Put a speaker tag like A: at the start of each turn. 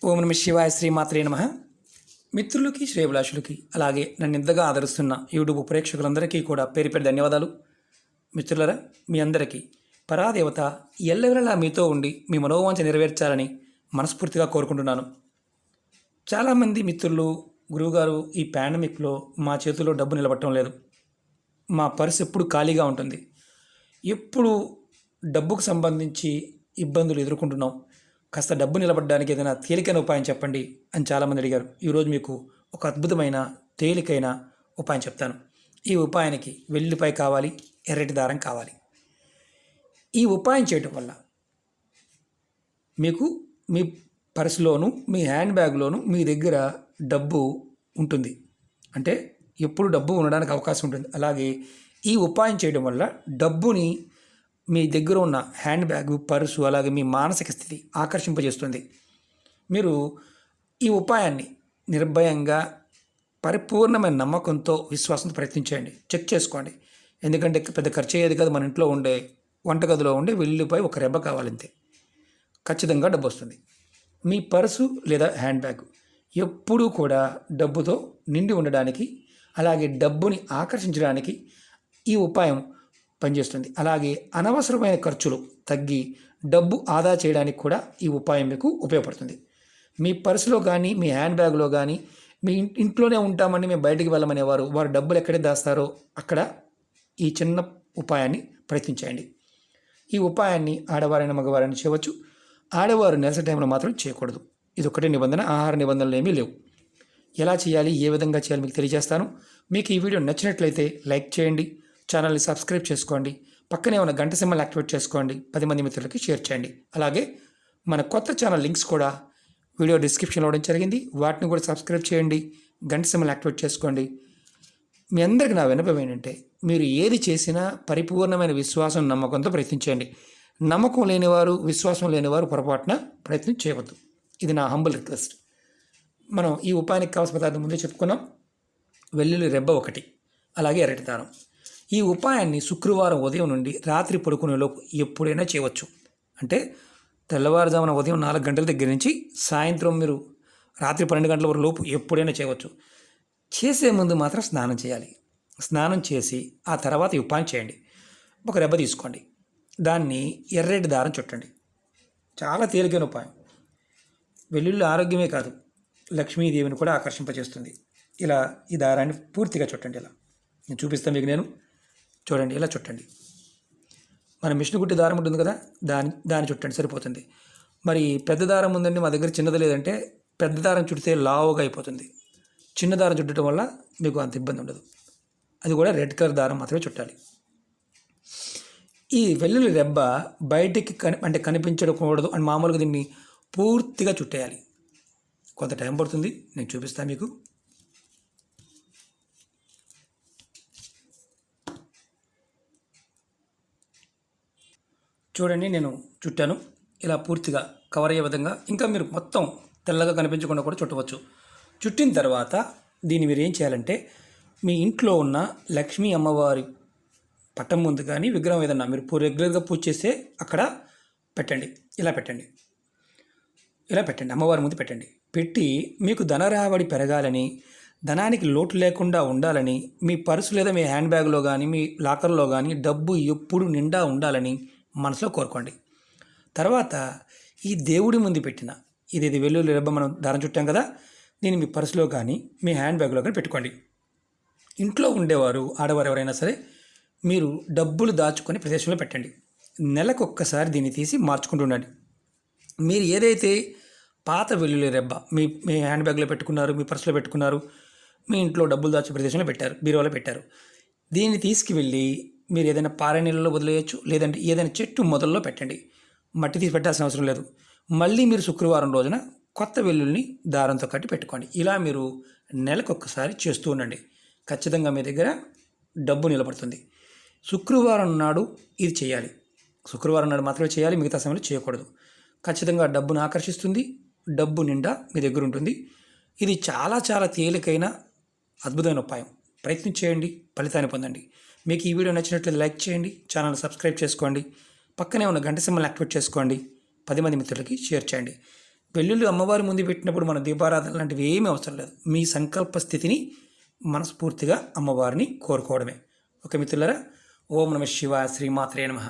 A: ఓం నమ శివాయ శ్రీమాత్రే నమః. మిత్రులకి శ్రేయభిలాషులకి అలాగే నన్ను ఇంతగా ఆదరిస్తున్న యూట్యూబ్ ప్రేక్షకులందరికీ కూడా పేరు పేరు ధన్యవాదాలు. మిత్రులరా, మీ అందరికీ పరాదేవత ఎల్లవెల్లలా మీతో ఉండి మీ మనోవాంఛ నెరవేర్చాలని మనస్ఫూర్తిగా కోరుకుంటున్నాను. చాలామంది మిత్రులు, గురువుగారు, ఈ పాండమిక్లో మా చేతుల్లో డబ్బు నిలబట్టడం లేదు, మా పర్సు ఎప్పుడు ఖాళీగా ఉంటుంది, ఎప్పుడు డబ్బుకు సంబంధించి ఇబ్బందులు ఎదుర్కొంటున్నాం, కాస్త డబ్బు నిలబడడానికి ఏదైనా తేలికైన ఉపాయం చెప్పండి అని చాలామంది అడిగారు. ఈరోజు మీకు ఒక అద్భుతమైన తేలికైన ఉపాయం చెప్తాను. ఈ ఉపాయానికి వెల్లుల్లిపాయ కావాలి, ఎర్రటి దారం కావాలి. ఈ ఉపాయం చేయటం వల్ల మీకు మీ పర్సులోను, మీ హ్యాండ్ బ్యాగ్లోను మీ దగ్గర డబ్బు ఉంటుంది. అంటే ఎప్పుడు డబ్బు ఉండడానికి అవకాశం ఉంటుంది. అలాగే ఈ ఉపాయం చేయడం వల్ల డబ్బుని మీ దగ్గర ఉన్న హ్యాండ్ బ్యాగ్, పర్సు, అలాగే మీ మానసిక స్థితి ఆకర్షింపజేస్తుంది. మీరు ఈ ఉపాయాన్ని నిర్భయంగా, పరిపూర్ణమైన నమ్మకంతో, విశ్వాసంతో ప్రయత్నించండి. చెక్ చేసుకోండి. ఎందుకంటే పెద్ద ఖర్చు అయ్యేది కాదు. మన ఇంట్లో ఉండే వంటగదిలో ఉండే వెల్లుల్లిపై ఒక రెబ్బ కావాలంతే, ఖచ్చితంగా డబ్బు వస్తుంది. మీ పర్సు లేదా హ్యాండ్ బ్యాగ్ ఎప్పుడూ కూడా డబ్బుతో నిండి ఉండడానికి, అలాగే డబ్బుని ఆకర్షించడానికి ఈ ఉపాయం పనిచేస్తుంది. అలాగే అనవసరమైన ఖర్చులు తగ్గి డబ్బు ఆదా చేయడానికి కూడా ఈ ఉపాయం మీకు ఉపయోగపడుతుంది. మీ పర్సులో కానీ, మీ హ్యాండ్ బ్యాగ్లో కానీ, మీ ఇంట్లోనే ఉంటామని మేము బయటికి వెళ్ళమనేవారు, వారు డబ్బులు ఎక్కడే దాస్తారో అక్కడ ఈ చిన్న ఉపాయాన్ని ప్రయత్నించండి. ఈ ఉపాయాన్ని ఆడవారైన మగవారైనా చేయవచ్చు. ఆడవారు నెలసరి టైంలో మాత్రం చేయకూడదు. ఇది ఒకటే నిబంధన, ఆహార నిబంధనలు ఏమీ లేవు. ఎలా చేయాలి, ఏ విధంగా చేయాలి మీకు తెలియజేస్తాను. మీకు ఈ వీడియో నచ్చినట్లయితే లైక్ చేయండి, ఛానల్ని సబ్స్క్రైబ్ చేసుకోండి, పక్కనే ఉన్న గంట సింబల్ యాక్టివేట్ చేసుకోండి, 10 మంది మిత్రులకి షేర్ చేయండి. అలాగే మన కొత్త ఛానల్ లింక్స్ కూడా వీడియో డిస్క్రిప్షన్లో ఇవ్వడం జరిగింది, వాటిని కూడా సబ్స్క్రైబ్ చేయండి, గంట సింబల్ యాక్టివేట్ చేసుకోండి. మీ అందరికీ నా విన్నపం ఏంటంటే, మీరు ఏది చేసినా పరిపూర్ణమైన విశ్వాసం, నమ్మకంతో ప్రయత్నించండి. నమ్మకం లేనివారు, విశ్వాసం లేనివారు పొరపాటున ప్రయత్నం చేయవద్దు. ఇది నా హంబుల్ రిక్వెస్ట్. మనం ఈ ఉపాయానికి కావాల్సిన పదార్థం ముందే చెప్పుకున్నాం. వెల్లుల్లి రెబ్బ 1, అలాగే ఎర్రటి దారం. ఈ ఉపాయాన్ని శుక్రవారం ఉదయం నుండి రాత్రి పడుకునేలోపు ఎప్పుడైనా చేయవచ్చు. అంటే తెల్లవారుజామున ఉదయం 4 గంటల దగ్గర నుంచి సాయంత్రం మీరు రాత్రి 12 గంటల వరకు లోపు ఎప్పుడైనా చేయవచ్చు. చేసే ముందు మాత్రం స్నానం చేయాలి. స్నానం చేసి ఆ తర్వాత ఈ ఉపాయం చేయండి. ఒక రెబ్బ తీసుకోండి, దాన్ని ఎర్రటి దారం చుట్టండి. చాలా తేలికైన ఉపాయం. వెల్లుల్లి ఆరోగ్యమే కాదు, లక్ష్మీదేవిని కూడా ఆకర్షింపజేస్తుంది. ఇలా ఈ దారాన్ని పూర్తిగా చుట్టండి. ఇలా నేను చూపిస్తాను మీకు. నేను చూడండి, ఇలా చుట్టండి. మన మిషన్ కుట్టి దారం ఉంటుంది కదా, దాన్ని చుట్టండి, సరిపోతుంది. మరి పెద్ద దారం ఉందండి మా దగ్గర, చిన్నది లేదంటే పెద్ద దారం చుడితే లావుగా అయిపోతుంది. చిన్న దారం చుట్టడం వల్ల మీకు అంత ఇబ్బంది ఉండదు. అది కూడా రెడ్ కలర్ దారం మాత్రమే చుట్టాలి. ఈ వెల్లుల్లి రెబ్బ బయటికి అంటే కనిపించకూడదు అని మామూలుగా దీన్ని పూర్తిగా చుట్టేయాలి. కొంత టైం పడుతుంది, నేను చూపిస్తాను మీకు. చూడండి, నేను చుట్టాను. ఇలా పూర్తిగా కవర్ అయ్యే విధంగా, ఇంకా మీరు మొత్తం తెల్లగా కనిపించకుండా కూడా చుట్టవచ్చు. చుట్టిన తర్వాత దీన్ని మీరు ఏం చేయాలంటే, మీ ఇంట్లో ఉన్న లక్ష్మీ అమ్మవారి పట్టం ముందు కానీ, విగ్రహం ఏదన్నా మీరు రెగ్యులర్గా పూజ చేస్తే అక్కడ పెట్టండి. ఇలా పెట్టండి, ఇలా పెట్టండి, అమ్మవారి ముందు పెట్టండి. పెట్టి మీకు ధనరాబడి పెరగాలని, ధనానికి లోటు లేకుండా ఉండాలని, మీ పర్సు లేదా మీ హ్యాండ్ బ్యాగ్లో కానీ, మీ లాకర్లో కానీ డబ్బు ఎప్పుడు నిండా ఉండాలని మనసులో కోరుకోండి. తర్వాత ఈ దేవుడి ముందు పెట్టిన ఇది వెల్లుల్లి రెబ్బ మనం దారం చుట్టాం కదా, దీన్ని మీ పర్సులో కానీ, మీ హ్యాండ్ బ్యాగ్లో కానీ పెట్టుకోండి. ఇంట్లో ఉండేవారు, ఆడవారు ఎవరైనా సరే, మీరు డబ్బులు దాచుకొని ప్రదేశంలో పెట్టండి. నెలకొక్కసారి దీన్ని తీసి మార్చుకుంటూ ఉండండి. మీరు ఏదైతే పాత వెల్లుల్లి రెబ్బ మీ హ్యాండ్ బ్యాగ్లో పెట్టుకున్నారు, మీ పర్సులో పెట్టుకున్నారు, మీ ఇంట్లో డబ్బులు దాచే ప్రదేశంలో పెట్టారు, బీరువాలో పెట్టారు, దీన్ని తీసుకువెళ్ళి మీరు ఏదైనా పారే నీళ్ళలో వదిలేయచ్చు, లేదంటే ఏదైనా చెట్టు మొదల్లో పెట్టండి. మట్టి తీసి పెట్టాల్సిన అవసరం లేదు. మళ్ళీ మీరు శుక్రవారం రోజున కొత్త వెల్లుల్ని దారంతో కట్టి పెట్టుకోండి. ఇలా మీరు నెలకొక్కసారి చేస్తూ ఉండండి. ఖచ్చితంగా మీ దగ్గర డబ్బు నిలబడుతుంది. శుక్రవారం నాడు ఇది చేయాలి. శుక్రవారం నాడు మాత్రమే చేయాలి, మిగతా సమయంలో చేయకూడదు. ఖచ్చితంగా డబ్బును ఆకర్షిస్తుంది, డబ్బు నిండా మీ దగ్గర ఉంటుంది. ఇది చాలా చాలా తేలికైన అద్భుతమైన ఉపాయం. ప్రయత్నం చేయండి, ఫలితాన్ని పొందండి. మీకు ఈ వీడియో నచ్చినట్లయితే లైక్ చేయండి, ఛానల్ సబ్స్క్రైబ్ చేసుకోండి, పక్కనే ఉన్న గంట సింబల్ యాక్టివేట్ చేసుకోండి, 10 మంది మిత్రులకి షేర్ చేయండి. వెల్లుల్లి అమ్మవారి ముందు పెట్టినప్పుడు మన దీపారాధన లాంటివి ఏమీ అవసరం లేదు. మీ సంకల్ప స్థితిని మనస్ఫూర్తిగా అమ్మవారిని కోరుకోవడమే. ఓకే మిత్రులారా, ఓం నమః శివాయ, శ్రీమాత్రే నమః.